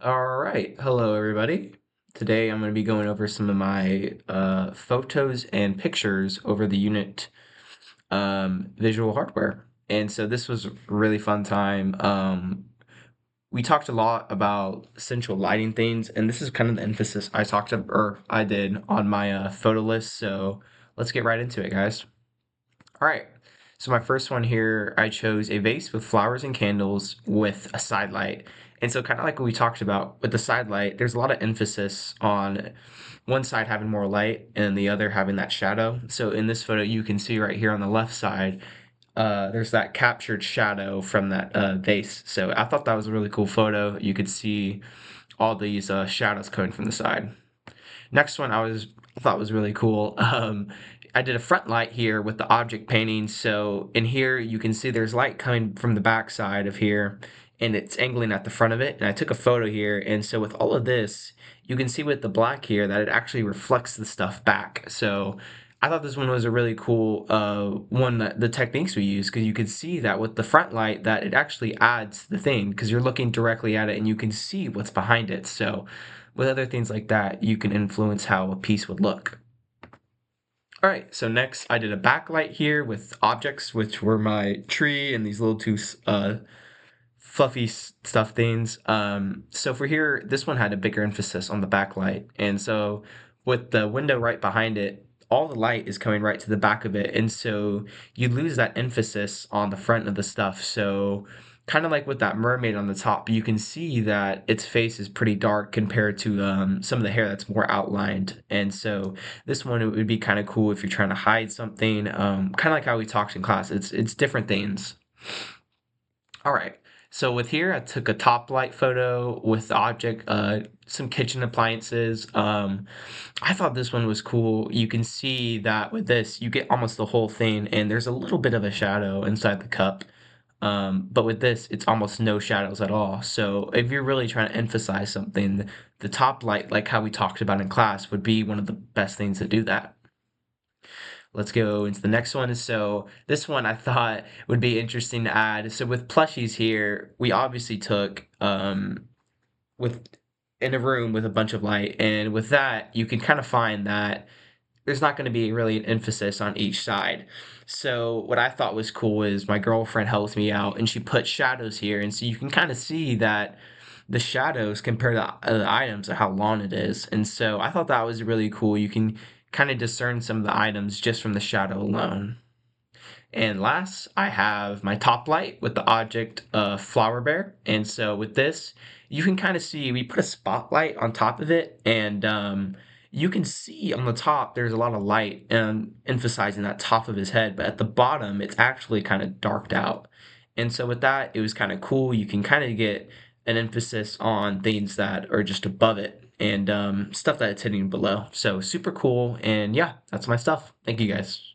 All right. Hello, everybody. Today I'm going to be going over some of my photos and pictures over the unit visual hardware. And so this was a really fun time. We talked a lot about central lighting things, and this is kind of the emphasis I did on my photo list. So let's get right into it, guys. All right. So my first one here, I chose a vase with flowers and candles with a side light. And so kind of like what we talked about with the side light, there's a lot of emphasis on one side having more light and the other having that shadow. So in this photo, you can see right here on the left side, there's that captured shadow from that vase. So I thought that was a really cool photo. You could see all these shadows coming from the side. Next one I thought was really cool. I did a front light here with the object painting. So in here you can see there's light coming from the back side of here and it's angling at the front of it. And I took a photo here. And so with all of this, you can see with the black here that it actually reflects the stuff back. So I thought this one was a really cool one that the techniques we use because you can see that with the front light that it actually adds the thing because you're looking directly at it and you can see what's behind it. So with other things like that, you can influence how a piece would look. All right, so next I did a backlight here with objects, which were my tree and these little two fluffy stuff things. So for here, this one had a bigger emphasis on the backlight. And so with the window right behind it, all the light is coming right to the back of it. And so you lose that emphasis on the front of the stuff. So kind of like with that mermaid on the top, you can see that its face is pretty dark compared to some of the hair that's more outlined. And so this one it would be kind of cool if you're trying to hide something, kind of like how we talked in class. It's different things. All right. So with here, I took a top light photo with the object, some kitchen appliances. I thought this one was cool. You can see that with this, you get almost the whole thing, and there's a little bit of a shadow inside the cup. But with this, it's almost no shadows at all. So if you're really trying to emphasize something, the top light, like how we talked about in class, would be one of the best things to do that. Let's go into the next one. So this one I thought would be interesting to add. So with plushies here, we obviously took with in a room with a bunch of light, and with that you can kind of find that there's not going to be really an emphasis on each side. So what I thought was cool is my girlfriend helped me out and she put shadows here, and so you can kind of see that the shadows compare the items of how long it is. And so I thought that was really cool. You can kind of discern some of the items just from the shadow alone. And last, I have my top light with the object flower bear. And so with this, you can kind of see we put a spotlight on top of it, and you can see on the top there's a lot of light and emphasizing that top of his head, but at the bottom it's actually kind of darked out. And so with that, it was kind of cool. You can kind of get an emphasis on things that are just above it and stuff that it's hitting below. So super cool. And yeah, that's my stuff. Thank you guys.